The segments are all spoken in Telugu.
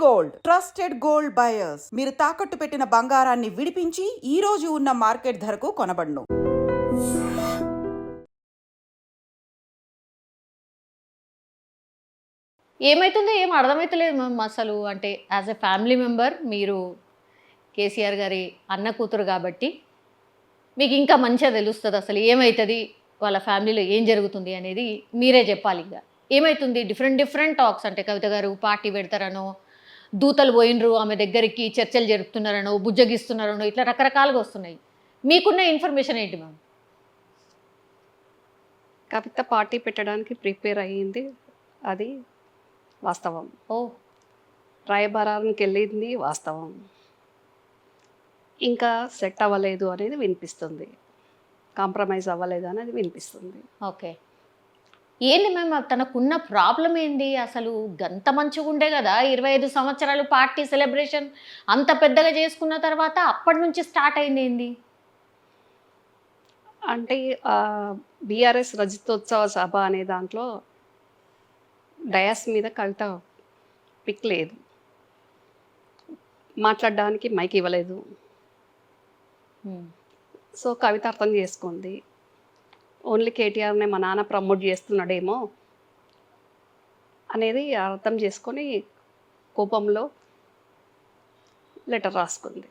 గోల్డ్ ట్రస్టెడ్ గోల్డ్ బయర్స్ మీరు తాకట్టు పెట్టిన బంగారాన్ని విడిపించి ఈ రోజు ఉన్న మార్కెట్ ధరకు కొనబడును. ఏమైతుందో ఏం అర్థమైతలేదు మ్యామ్ అసలు. అంటే యాజ్ ఎ ఫ్యామిలీ మెంబర్ మీరు కేసీఆర్ గారి అన్న కూతురు కాబట్టి మీకు ఇంకా మంచిగా తెలుస్తుంది అసలు ఏమవుతుంది, వాళ్ళ ఫ్యామిలీలో ఏం జరుగుతుంది అనేది మీరే చెప్పాలి. ఇంకా ఏమవుతుంది, డిఫరెంట్ టాక్స్. అంటే కవిత గారు పార్టీ పెడతారనో, దూతలు పోయినరు ఆమె దగ్గరికి, చర్చలు జరుపుతున్నారనో, బుజ్జగిస్తున్నారనో, ఇట్లా రకరకాలుగా వస్తున్నాయి. మీకున్న ఇన్ఫర్మేషన్ ఏంటి మ్యామ్? కవిత పార్టీ పెట్టడానికి ప్రిపేర్ అయ్యింది, అది వాస్తవం. ఓ, రాయబారానికి వెళ్ళింది వాస్తవం. ఇంకా సెట్ అవ్వలేదు అనేది వినిపిస్తుంది, కాంప్రమైజ్ అవ్వలేదు అనేది వినిపిస్తుంది. ఓకే. ఏంది మ్యామ్ తనకున్న ప్రాబ్లం ఏంది అసలు? గంత మంచిగా ఉండే కదా 25 సంవత్సరాలు పార్టీ సెలబ్రేషన్ అంత పెద్దగా చేసుకున్న తర్వాత అప్పటి నుంచి స్టార్ట్ అయింది ఏంది? అంటే బీఆర్ఎస్ రజతోత్సవ సభ అనే దాంట్లో డయాస్ మీద కవిత పిక్ లేదు, మాట్లాడడానికి మైక్ ఇవ్వలేదు. సో కవిత అర్థం చేసుకుంది, ఓన్లీ కేటీఆర్నే మా నాన్న ప్రమోట్ చేస్తున్నాడేమో అనేది అర్థం చేసుకొని కోపంలో లెటర్ రాసుకుంది.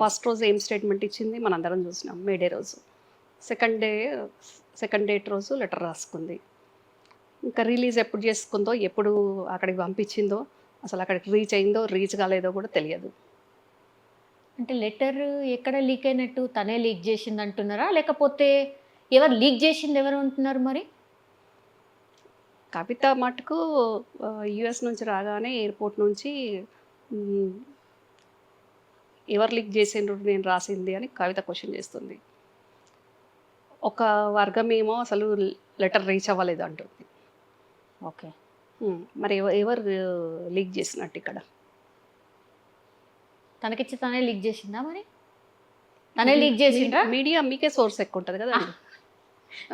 ఫస్ట్ రోజు ఏం స్టేట్మెంట్ ఇచ్చింది మనందరం చూసినాం, మేడే రోజు. సెకండ్ డేట్ రోజు లెటర్ రాసుకుంది. ఇంకా రిలీజ్ ఎప్పుడు చేసుకుందో, ఎప్పుడు అక్కడికి పంపించిందో, అసలు అక్కడికి రీచ్ అయిందో రీచ్ కాలేదో కూడా తెలియదు. అంటే లెటర్ ఎక్కడ లీక్ అయినట్టు? తనే లీక్ చేసింది అంటున్నారా, లేకపోతే ఎవరు లీక్ చేసింది ఎవరు అంటున్నారు? మరి కవిత మటుకు యుఎస్ నుంచి రాగానే ఎయిర్పోర్ట్ నుంచి ఎవరు లీక్ చేసిండ్రు నేను రాసింది అని కవిత క్వశ్చన్ చేస్తుంది. ఒక వర్గం ఏమో అసలు లెటర్ రీచ్ అవ్వలేదు అంటుంది. ఓకే, మరి ఎవరు లీక్ చేసినట్టు ఇక్కడ? తనకిచ్చి తనే లీక్ చేసిందా? మరి తనే లీక్ చేసిండ్రా? మీడియా మీకే సోర్స్ ఎక్కువ ఉంటుంది కదా.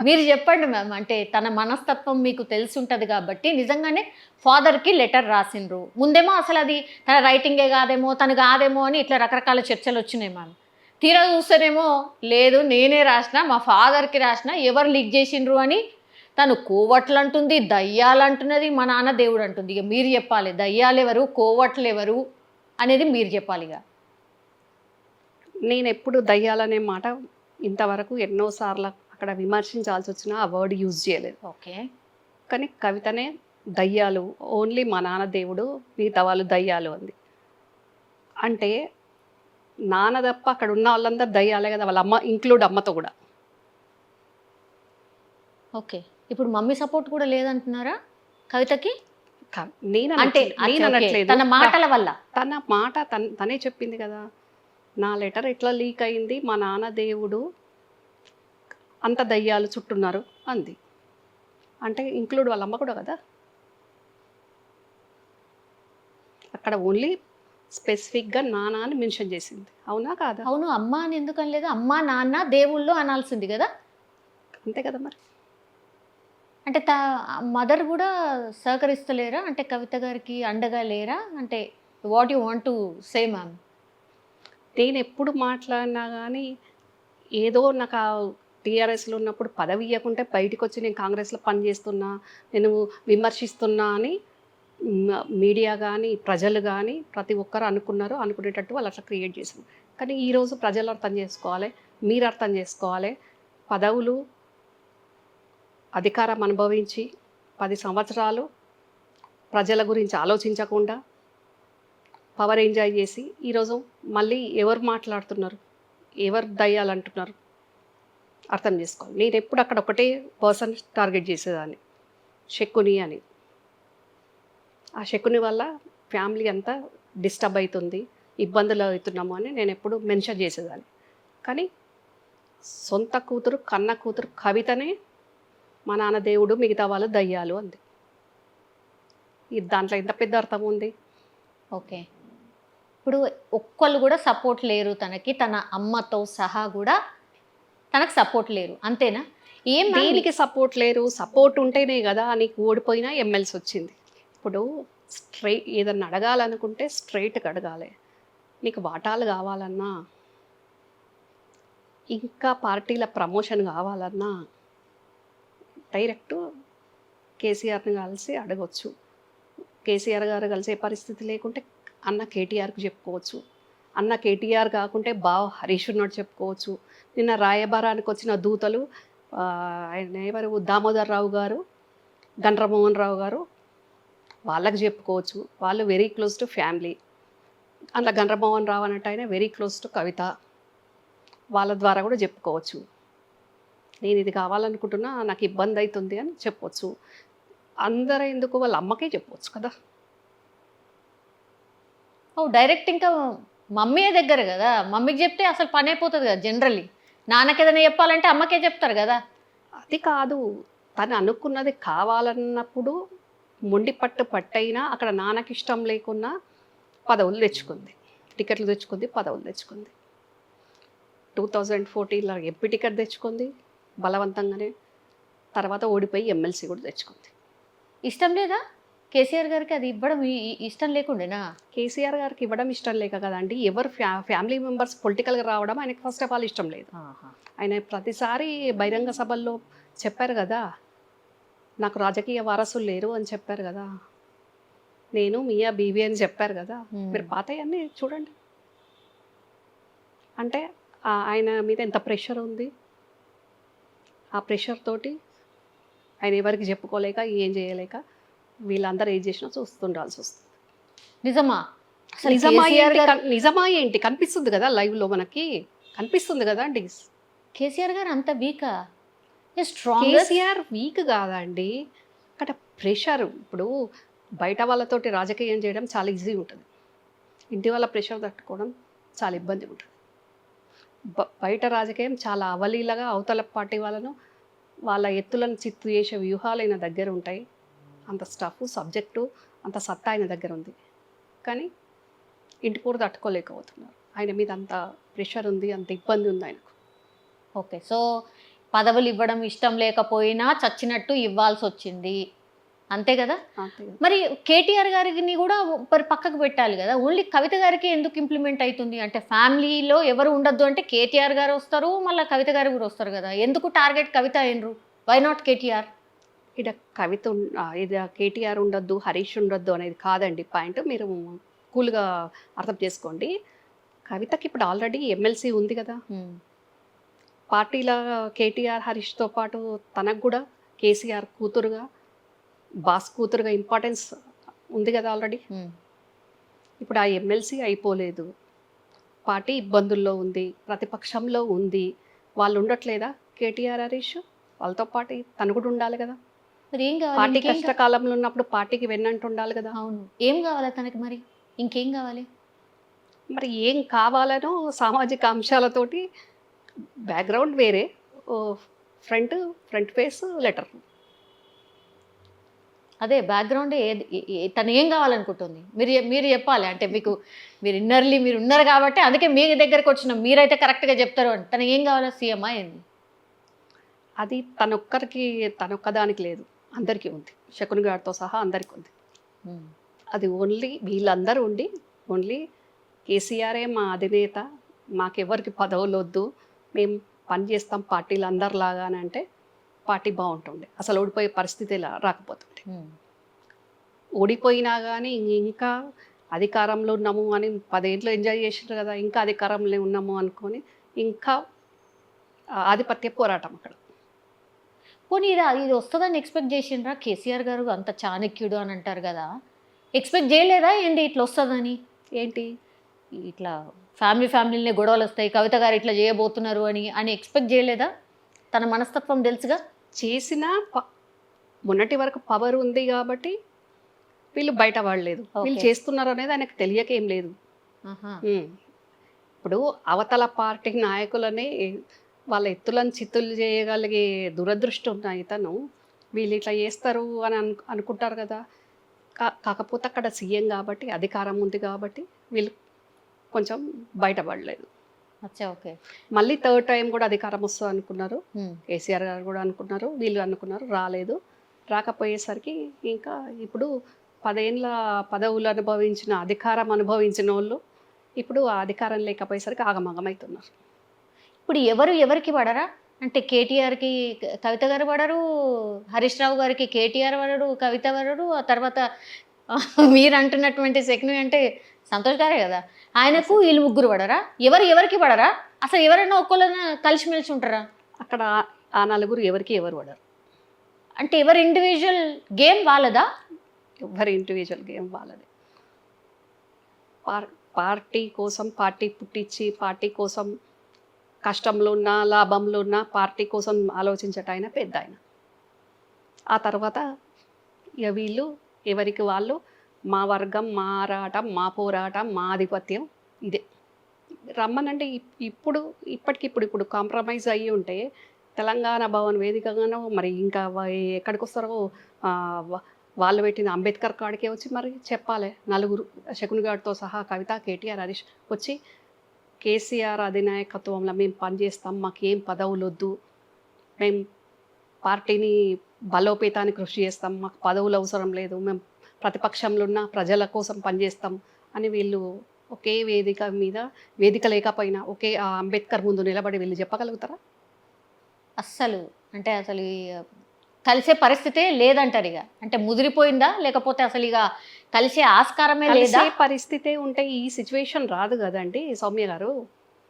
మీరు చెప్పండి మ్యామ్. అంటే తన మనస్తత్వం మీకు తెలిసి ఉంటుంది కాబట్టి నిజంగానే ఫాదర్కి లెటర్ రాసిండ్రు. ముందేమో అసలు అది తన రైటింగే కాదేమో, తను కాదేమో అని ఇట్లా రకరకాల చర్చలు వచ్చినాయి మ్యామ్. తీరా చూస్తేనేమో లేదు నేనే రాసిన, మా ఫాదర్కి రాసిన, ఎవరు లీక్ చేసిండ్రు అని తను కోవట్లు అంటుంది, దయ్యాలు అంటున్నది, మా నాన్న దేవుడు అంటుంది. ఇక మీరు చెప్పాలి, దయ్యాలు ఎవరు, కోవట్లు ఎవరు అనేది మీరు చెప్పాలి. ఇక నేను ఎప్పుడు దయ్యాలనే మాట ఇంతవరకు ఎన్నోసార్లు అక్కడ విమర్శించాల్సి వచ్చినా ఆ వర్డ్ యూజ్ చేయలేదు. ఓకే, కానీ కవితనే దయ్యాలు, ఓన్లీ మా నాన్న దేవుడు, మిగతా వాళ్ళు దయ్యాలు అంది. అంటే నాన్న తప్ప అక్కడ ఉన్న వాళ్ళందరూ దయ్యాలే కదా, వాళ్ళ అమ్మ ఇంక్లూడ్, అమ్మతో కూడా. ఓకే. ఇప్పుడు మమ్మీ సపోర్ట్ కూడా లేదంటున్నారా కవితకి? నేను అంటే అనట్లేదు, తన మాటల వల్ల. తన మాట తనే చెప్పింది కదా, నా లెటర్ ఎట్లా లీక్ అయింది, మా నాన్న దేవుడు అంత దయ్యాలు చుట్టున్నారు అంది. అంటే ఇంక్లూడ్ వాళ్ళ అమ్మ కూడా కదా. అక్కడ ఓన్లీ స్పెసిఫిక్గా నాన్న అని మెన్షన్ చేసింది, అవునా కాదా? అవును, అమ్మ అని ఎందుకు అనలేదు? అమ్మ నాన్న దేవుళ్ళు అనాల్సింది కదా. అంతే కదా మరి. అంటే మదర్ కూడా సహకరిస్తలేరా? అంటే కవిత గారికి అండగా లేరా? అంటే what you want to say ma'am? నేను ఎప్పుడు మాట్లాడినా కానీ ఏదో నాకు ఆ టీఆర్ఎస్లో ఉన్నప్పుడు పదవి ఇవ్వకుంటే బయటకు వచ్చి నేను కాంగ్రెస్లో పనిచేస్తున్నా, నేను విమర్శిస్తున్నా అని మీడియా కానీ ప్రజలు కానీ ప్రతి ఒక్కరు అనుకున్నారు, అనుకునేటట్టు వాళ్ళు అట్లా క్రియేట్ చేశారు. కానీ ఈరోజు ప్రజలు అర్థం చేసుకోవాలి, మీరు అర్థం చేసుకోవాలి. పదవులు అధికారం అనుభవించి 10 సంవత్సరాలు ప్రజల గురించి ఆలోచించకుండా పవర్ ఎంజాయ్ చేసి ఈరోజు మళ్ళీ ఎవరు మాట్లాడుతున్నారు, ఎవరు దయ్యాలంటున్నారు అర్థం చేసుకోవాలి. నేను ఎప్పుడు అక్కడ ఒకటే పర్సన్ టార్గెట్ చేసేదాన్ని, శకుని అని. ఆ శకుని వల్ల ఫ్యామిలీ అంతా డిస్టర్బ్ అవుతుంది, ఇబ్బందులు అవుతున్నాము అని నేను ఎప్పుడు మెన్షన్ చేసేదాన్ని. కానీ సొంత కూతురు, కన్న కూతురు కవితనే మా నాన్న దేవుడు, మిగతా వాళ్ళు దయ్యాలు అంది. దాంట్లో ఎంత పెద్ద అర్థం ఉంది? ఓకే, ఇప్పుడు ఒక్కళ్ళు కూడా సపోర్ట్ లేరు తనకి, తన అమ్మతో సహా కూడా తనకు సపోర్ట్ లేరు, అంతేనా? ఏం దేనికి సపోర్ట్ లేరు? సపోర్ట్ ఉంటేనే కదా నీకు ఓడిపోయినా ఎమ్మెల్సీ వచ్చింది. ఇప్పుడు ఏదన్నా అడగాలనుకుంటే స్ట్రైట్గా అడగాలి. నీకు వాటాలు కావాలన్నా, ఇంకా పార్టీల ప్రమోషన్ కావాలన్నా డైరెక్ట్ కేసీఆర్ని కలిసి అడగొచ్చు. కేసీఆర్ గారు కలిసే పరిస్థితి లేకుంటే అన్న కేటీఆర్కి చెప్పుకోవచ్చు. అన్న కేటీఆర్ కాకుంటే బావ హరీష్ ఉన్నట్టు చెప్పుకోవచ్చు. నిన్న రాయబారానికి వచ్చిన దూతలు ఆయన ఎవరు దామోదర్ రావు గారు, గండ్రమోహన్ రావు గారు, వాళ్ళకి చెప్పుకోవచ్చు. వాళ్ళు వెరీ క్లోజ్ టు ఫ్యామిలీ. అందులో గండ్రమోహన్ రావు అన్నట్టు ఆయన వెరీ క్లోజ్ టు కవిత. వాళ్ళ ద్వారా కూడా చెప్పుకోవచ్చు. నేను ఇది కావాలనుకుంటున్నా, నాకు ఇబ్బంది అవుతుంది అని చెప్పవచ్చు. అందరూ ఎందుకు వాళ్ళ అమ్మకే చెప్పవచ్చు కదా. ఓ డైరెక్ట్ ఇంకా మమ్మీ దగ్గర కదా, మమ్మీకి చెప్తే అసలు పని అయిపోతుంది కదా. జనరల్లీ నాన్నకి ఏదైనా చెప్పాలంటే అమ్మకే చెప్తారు కదా. అది కాదు, తను అనుకున్నది కావాలన్నప్పుడు మొండి పట్టైనా అక్కడ నాన్నకి ఇష్టం లేకున్నా పదవులు తెచ్చుకుంది, టికెట్లు తెచ్చుకుంది, పదవులు తెచ్చుకుంది. 2014లో ఎంపీ టికెట్ తెచ్చుకుంది బలవంతంగానే. తర్వాత ఓడిపోయి ఎమ్మెల్సీ కూడా తెచ్చుకుంది. ఇష్టం లేదా కేసీఆర్ గారికి అది ఇవ్వడం? ఇష్టం లేకుండేనా? కేసీఆర్ గారికి ఇవ్వడం ఇష్టం లేక కదండి. ఎవరు ఫ్యామిలీ మెంబర్స్ పొలిటికల్గా రావడం ఆయనకి ఫస్ట్ ఆఫ్ ఆల్ ఇష్టం లేదు. ఆయన ప్రతిసారి బహిరంగ సభల్లో చెప్పారు కదా, నాకు రాజకీయ వారసులు లేరు అని చెప్పారు కదా. నేను మియా బీవీ అని చెప్పారు కదా. మీరు పాతయన్నీ చూడండి. అంటే ఆయన మీద ఎంత ప్రెషర్ ఉంది. ఆ ప్రెషర్ తోటి ఆయన ఎవరికి చెప్పుకోలేక, ఏం చేయలేక వీళ్ళందరూ ఏం చేసినా చూస్తుండాల్సి వస్తుంది. నిజమా? అసలు నిజమా ఏంటి కనిపిస్తుంది కదా, లైవ్లో మనకి కనిపిస్తుంది కదా అండి. కేసీఆర్ గారు అంత వీకా? కేసీఆర్ వీక్ కాదండి, అక్కడ ప్రెషర్. ఇప్పుడు బయట వాళ్ళతోటి రాజకీయం చేయడం చాలా ఈజీ ఉంటుంది, ఇంటి వాళ్ళ ప్రెషర్ తట్టుకోవడం చాలా ఇబ్బంది ఉంటుంది. బయట రాజకీయం చాలా అవలీలగా అవతల పార్టీ వాళ్ళను వాళ్ళ ఎత్తులను చిత్తు చేసే వ్యూహాలు ఆయన దగ్గర ఉంటాయి. అంత స్టఫ్, సబ్జెక్టు, అంత సత్తా ఆయన దగ్గర ఉంది. కానీ ఇంటి పూట తట్టుకోలేకపోతున్నారు. ఆయన మీద అంత ప్రెషర్ ఉంది, అంత ఇబ్బంది ఉంది ఆయనకు. ఓకే, సో పదవులు ఇవ్వడం ఇష్టం లేకపోయినా చచ్చినట్టు ఇవ్వాల్సి వచ్చింది, అంతే కదా. మరి కేటీఆర్ గారిని కూడా మరి పక్కకు పెట్టాలి కదా. ఓన్లీ కవిత గారికి ఎందుకు ఇంప్లిమెంట్ అవుతుంది? అంటే ఫ్యామిలీలో ఎవరు ఉండొద్దు అంటే కేటీఆర్ గారు వస్తారు, మళ్ళీ కవిత గారు కూడా వస్తారు కదా. ఎందుకు టార్గెట్ కవిత అయినరు? Why not KTR? ఇక్కడ కవిత ఇది కేటీఆర్ ఉండొద్దు, హరీష్ ఉండొద్దు అనేది కాదండి పాయింట్. మీరు కూల్గా అర్థం చేసుకోండి. కవితకి ఇప్పుడు ఆల్రెడీ ఎమ్మెల్సీ ఉంది కదా. పార్టీల కేటీఆర్ హరీష్తో పాటు తనకు కూడా కేసీఆర్ కూతురుగా, బాస్ కూతురుగా ఇంపార్టెన్స్ ఉంది కదా ఆల్రెడీ. ఇప్పుడు ఆ ఎమ్మెల్సీ అయిపోలేదు, పార్టీ ఇబ్బందుల్లో ఉంది, ప్రతిపక్షంలో ఉంది. వాళ్ళు ఉండట్లేదా కేటీఆర్ హరీష్? వాళ్ళతో పాటు తను కూడా ఉండాలి కదా. మరి ఏం కావాలి? పార్టీ కష్టకాలంలో ఉన్నప్పుడు పార్టీకి వెన్నంటూ ఉండాలి కదా. అవును, ఏం కావాలి తనకి? మరి ఇంకేం కావాలి? మరి ఏం కావాలనో సామాజిక అంశాలతోటి బ్యాక్గ్రౌండ్ వేరే, ఫ్రంట్ ఫేస్ లెటర్. అదే బ్యాక్గ్రౌండ్ తను ఏం కావాలనుకుంటుంది మీరు చెప్పాలి. అంటే మీరు ఇన్నర్లీ మీరు ఉన్నారు కాబట్టి అందుకే మీ దగ్గరకు వచ్చిన మీరైతే కరెక్ట్గా చెప్తారు. అని తను ఏం కావాలో సీఎం ఏంది? అది తనొక్కదానికి లేదు, అందరికీ ఉంది. శకున్ గారితో సహా అందరికీ ఉంది. అది ఓన్లీ వీళ్ళందరూ ఉండి ఓన్లీ కేసీఆరే మా అధినేత, మాకెవరికి పదవులు వద్దు, మేము పని చేస్తాం పార్టీలు అందరిలాగా అని అంటే పార్టీ బాగుంటుండే. అసలు ఓడిపోయే పరిస్థితి రాకపోతుండే. ఓడిపోయినా కానీ ఇంకా అధికారంలో ఉన్నాము అని 10 ఏళ్ళు ఎంజాయ్ చేసినారు కదా, ఇంకా అధికారంలో ఉన్నాము అనుకొని ఇంకా ఆధిపత్య పోరాటం అక్కడ. పోనీ ఇది వస్తుందని ఎక్స్పెక్ట్ చేసిండ్రా? కేసీఆర్ గారు అంత చాణక్యుడు అని అంటారు కదా, ఎక్స్పెక్ట్ చేయలేదా ఏంటి ఇట్లా వస్తుందని? ఏంటి ఇట్లా ఫ్యామిలీనే గొడవలు వస్తాయి, కవిత గారు ఇట్లా చేయబోతున్నారు అని ఎక్స్పెక్ట్ చేయలేదా? తన మనస్తత్వం తెలుసుగా. చేసిన మొన్నటి వరకు పవర్ ఉంది కాబట్టి వీళ్ళు బయట పడలేదు. వీళ్ళు చేస్తున్నారు అనేది ఆయనకు తెలియకేం లేదు. ఇప్పుడు అవతల పార్టీ నాయకులని వాళ్ళ ఎత్తులను చిత్తులు చేయగలిగే దురదృష్టం ఉన్న ఇతను వీళ్ళు ఇట్లా చేస్తారు అని అనుకుంటారు కదా. కాకపోతే అక్కడ సీఎం కాబట్టి అధికారం ఉంది కాబట్టి వీళ్ళు కొంచెం బయటపడలేదు. ఓకే, మళ్ళీ థర్డ్ టైం కూడా అధికారం వస్తుంది అనుకున్నారు. కేసీఆర్ గారు కూడా అనుకున్నారు, వీళ్ళు అనుకున్నారు, రాలేదు. రాకపోయేసరికి ఇంకా ఇప్పుడు 10 ఏళ్ళ పదవులు అనుభవించిన అధికారం అనుభవించిన వాళ్ళు ఇప్పుడు ఆ అధికారం లేకపోయేసరికి ఆగమగమవుతున్నారు. ఇప్పుడు ఎవరు ఎవరికి పడరా? అంటే కేటీఆర్‌కి కవిత గారు పడరు, హరీష్ రావు గారికి కేటీఆర్ పడరు, కవిత పడరు. ఆ తర్వాత మీరు అంటున్నటువంటి శకుని అంటే సంతోష్ గారే కదా! ఆయనకు వీళ్ళు ముగ్గురు పడరా? ఎవరు ఎవరికి పడరా? అసలు ఎవరైనా ఒక్కళ్ళైనా కలిసిమెలిసి ఉంటారా? అక్కడ ఆ నలుగురు ఎవరికి ఎవరు పడరు. అంటే ఎవరి ఇండివిజువల్ గేమ్ వాళ్ళదా? ఎవరి ఇండివిజువల్ గేమ్ వాళ్ళది. పార్టీ కోసం పార్టీ పుట్టించి పార్టీ కోసం కష్టంలో ఉన్నా లాభంలో ఉన్నా పార్టీ కోసం ఆలోచించట ఆయన పెద్ద ఆయన. ఆ తర్వాత ఇక వీళ్ళు ఎవరికి వాళ్ళు మా వర్గం, మా ఆరాటం, మా పోరాటం, మా ఆధిపత్యం ఇదే. రమ్మనంటే ఇప్పుడు కాంప్రమైజ్ అయ్యి ఉంటే తెలంగాణ భవన్ వేదికగానో మరి ఇంకా ఎక్కడికి వస్తారో వాళ్ళు పెట్టిన అంబేద్కర్ కాడికే వచ్చి మరి చెప్పాలి. నలుగురు శకున్ గారితో సహా కవిత, కేటీఆర్, హరీష్ వచ్చి కేసీఆర్ అధినాయకత్వంలో మేము పనిచేస్తాం, మాకు ఏం పదవులు వద్దు, మేము పార్టీని బలోపేతానికి కృషి చేస్తాం, మాకు పదవులు అవసరం లేదు, మేము ప్రతిపక్షంలో ఉన్న ప్రజల కోసం పనిచేస్తాం అని వీళ్ళు ఒకే వేదిక లేకపోయినా ఒకే ఆ అంబేద్కర్ ముందు నిలబడి వీళ్ళు చెప్పగలుగుతారా? అస్సలు అంటే అసలు కలిసే పరిస్థితే లేదంటారు ఇక. అంటే ముదిరిపోయిందా, లేకపోతే అసలు ఇక కలిసే ఆస్కారమే లేదా? కలిసే పరిస్థితే ఉంటే ఈ సిచ్యువేషన్ రాదు కదండి సౌమ్య గారు.